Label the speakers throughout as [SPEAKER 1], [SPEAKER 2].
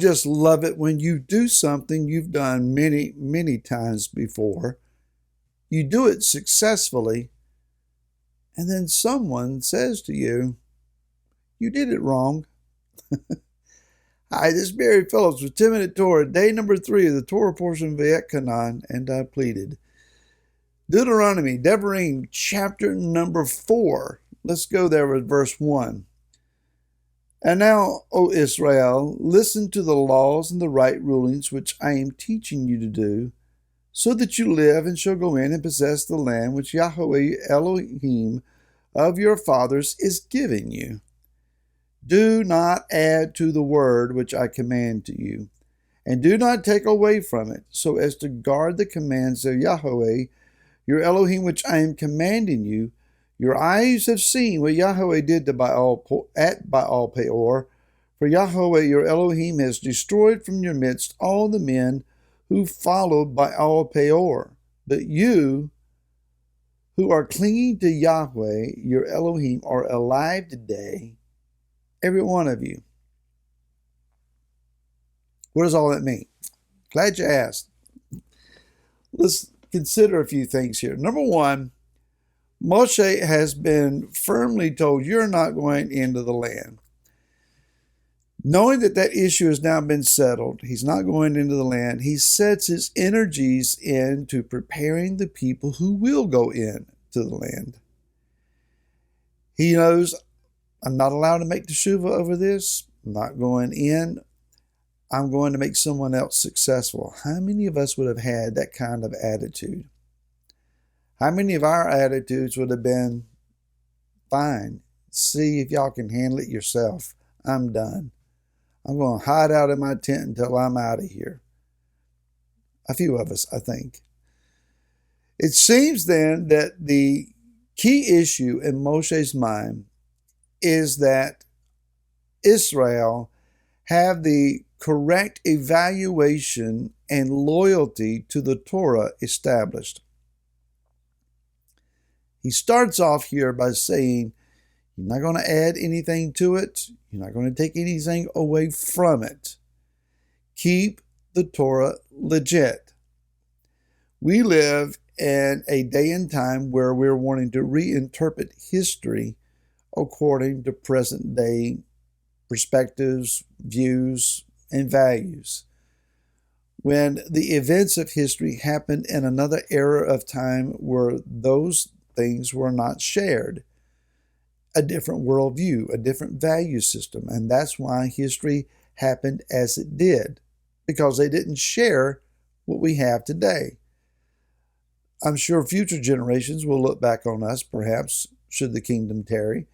[SPEAKER 1] you just love it when you do something you've done many, many times before? You do it successfully, and then someone says to you, you did it wrong. Hi, this is Barry Phillips with 10-Minute Torah, day number 3 of the Torah portion of Vayetchanan, and I pleaded. Deuteronomy, Devarim, chapter number 4. Let's go there with verse 1. And now, O Israel, listen to the laws and the right rulings which I am teaching you to do, so that you live and shall go in and possess the land which YHWH Elohim of your fathers is giving you. Do not add to the word which I command to you, and do not take away from it, so as to guard the commands of Yahweh, your Elohim, which I am commanding you. Your eyes have seen what Yahweh did to Baal Peor, for Yahweh your Elohim has destroyed from your midst all the men who followed Baal Peor. But you, who are clinging to Yahweh your Elohim, are alive today, every one of you. What does all that mean? Glad you asked. Let's consider a few things here. Number one, Moshe has been firmly told, you're not going into the land. Knowing that that issue has now been settled, he's not going into the land, he sets his energies into preparing the people who will go into the land. He knows, I'm not allowed to make teshuvah over this. I'm not going in. I'm going to make someone else successful. How many of us would have had that kind of attitude? How many of our attitudes would have been, fine, see if y'all can handle it yourself. I'm done. I'm going to hide out in my tent until I'm out of here. A few of us, I think. It seems then that the key issue in Moshe's mind is that Israel have the correct evaluation and loyalty to the Torah established. He starts off here by saying, you're not going to add anything to it. You're not going to take anything away from it. Keep the Torah legit. We live in a day and time where we're wanting to reinterpret history according to present day perspectives, views, and values. When the events of history happened in another era of time where those things were not shared, a different worldview, a different value system, and that's why history happened as it did, because they didn't share what we have today. I'm sure future generations will look back on us, perhaps, should the kingdom tarry,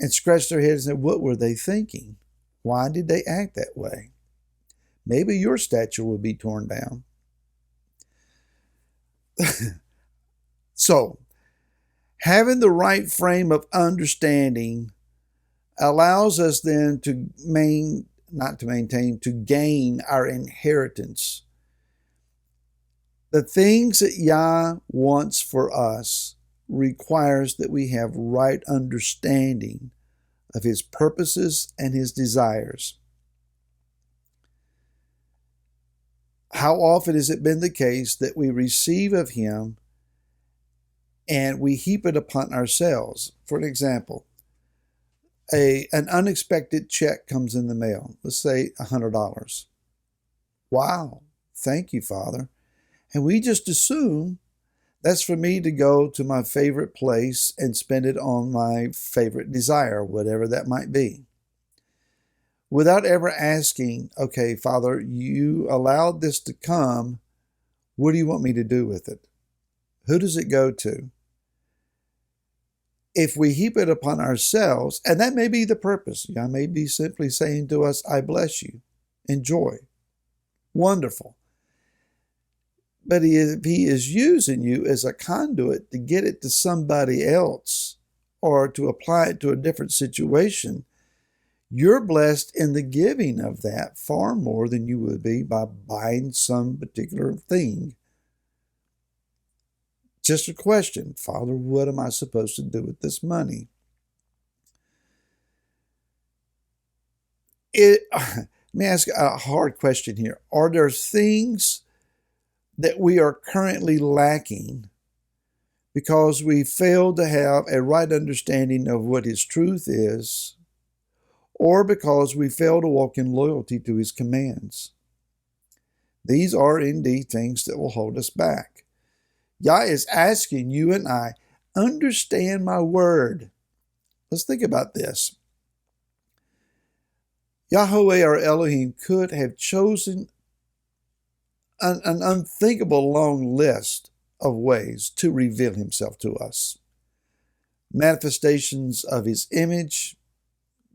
[SPEAKER 1] and scratch their heads and say, what were they thinking? Why did they act that way? Maybe your statue will be torn down. So, having the right frame of understanding allows us then to gain our inheritance. The things that Yah wants for us requires that we have right understanding of his purposes and his desires. How often has it been the case that we receive of him and we heap it upon ourselves? For an example, an unexpected check comes in the mail. Let's say $100. Wow, thank you, Father. And we just assume that's for me to go to my favorite place and spend it on my favorite desire, whatever that might be. Without ever asking, okay, Father, you allowed this to come. What do you want me to do with it? Who does it go to? If we heap it upon ourselves, and that may be the purpose, Yah may be simply saying to us, I bless you, enjoy, wonderful. But if he is using you as a conduit to get it to somebody else or to apply it to a different situation, you're blessed in the giving of that far more than you would be by buying some particular thing. Just a question, Father, what am I supposed to do with this money? Let me ask a hard question here. Are there things that we are currently lacking because we fail to have a right understanding of what His truth is, or because we fail to walk in loyalty to His commands? These are indeed things that will hold us back. Yah is asking you and I, understand my word. Let's think about this. Yahweh or Elohim could have chosen an unthinkable long list of ways to reveal Himself to us. Manifestations of His image,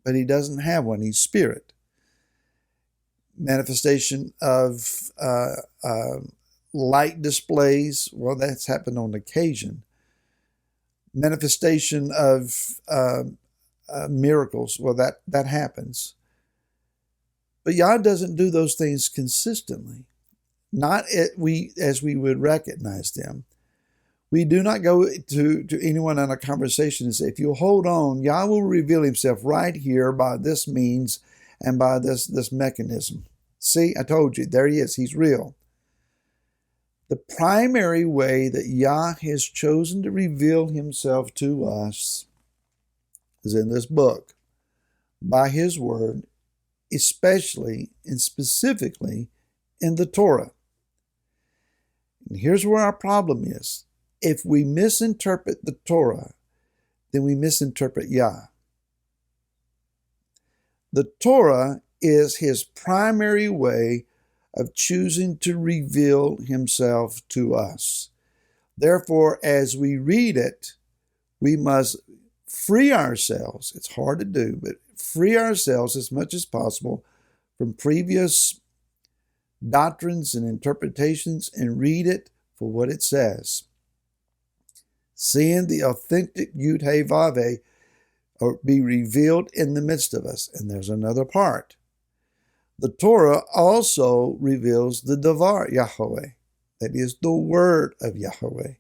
[SPEAKER 1] but He doesn't have one. He's spirit. Manifestation of light displays, well, that's happened on occasion. Manifestation of miracles, well, that happens. But Yah doesn't do those things consistently, not as we would recognize them. We do not go to anyone in a conversation and say, if you'll hold on, Yah will reveal Himself right here by this means and by this mechanism. See, I told you, there He is. He's real. The primary way that Yah has chosen to reveal Himself to us is in this book, by His word, especially and specifically in the Torah. And here's where our problem is. If we misinterpret the Torah, then we misinterpret Yah. The Torah is His primary way of choosing to reveal Himself to us. Therefore, as we read it, we must free ourselves. It's hard to do, but free ourselves as much as possible from previous doctrines and interpretations and read it for what it says. Seeing the authentic YHWH be revealed in the midst of us. And there's another part. The Torah also reveals the Davar Yahweh, that is the word of Yahweh.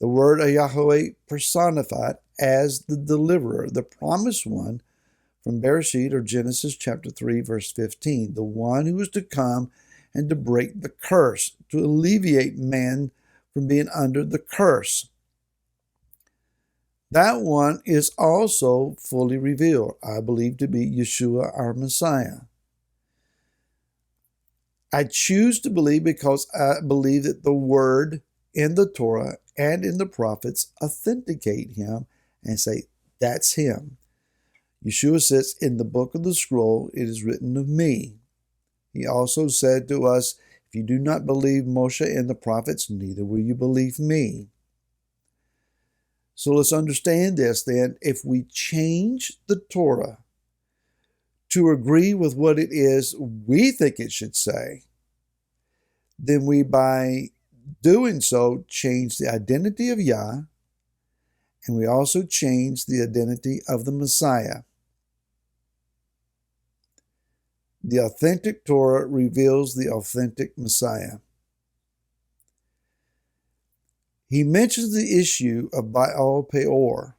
[SPEAKER 1] The word of Yahweh personified as the deliverer, the promised one from Bereshit or Genesis chapter 3, verse 15, the one who was to come and to break the curse, to alleviate man from being under the curse. That one is also fully revealed, I believe to be Yeshua, our Messiah. I choose to believe because I believe that the word in the Torah and in the prophets authenticate Him and say, that's Him. Yeshua says, in the book of the scroll, it is written of me. He also said to us, if you do not believe Moshe and the prophets, neither will you believe me. So let's understand this then. If we change the Torah to agree with what it is we think it should say, then we, by doing so, change the identity of Yah, and we also change the identity of the Messiah. The authentic Torah reveals the authentic Messiah. He mentions the issue of Baal Peor.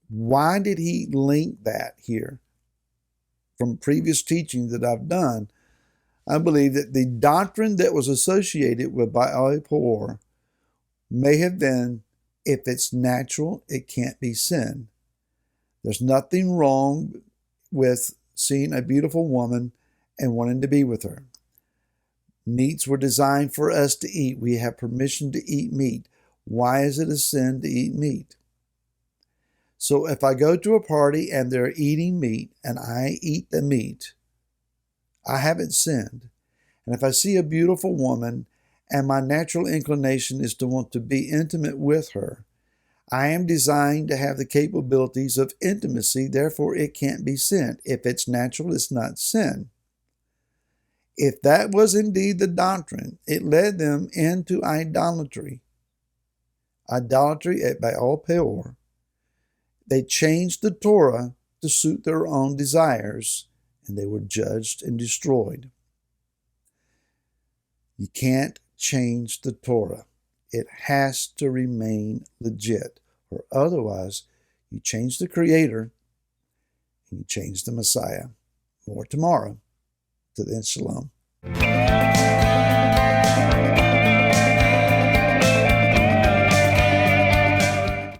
[SPEAKER 1] Why did he link that here? From previous teaching that I've done, I believe that the doctrine that was associated with Baal Peor may have been, if it's natural, it can't be sin. There's nothing wrong with seeing a beautiful woman and wanting to be with her. Meats were designed for us to eat. We have permission to eat meat. Why is it a sin to eat meat? So if I go to a party and they're eating meat and I eat the meat, I haven't sinned. And if I see a beautiful woman and my natural inclination is to want to be intimate with her, I am designed to have the capabilities of intimacy, therefore it can't be sin. If it's natural, it's not sin. If that was indeed the doctrine, it led them into idolatry. Idolatry at Baal Peor. They changed the Torah to suit their own desires, and they were judged and destroyed. You can't change the Torah. It has to remain legit, or otherwise you change the Creator and you change the Messiah. More tomorrow. to the end. Shalom.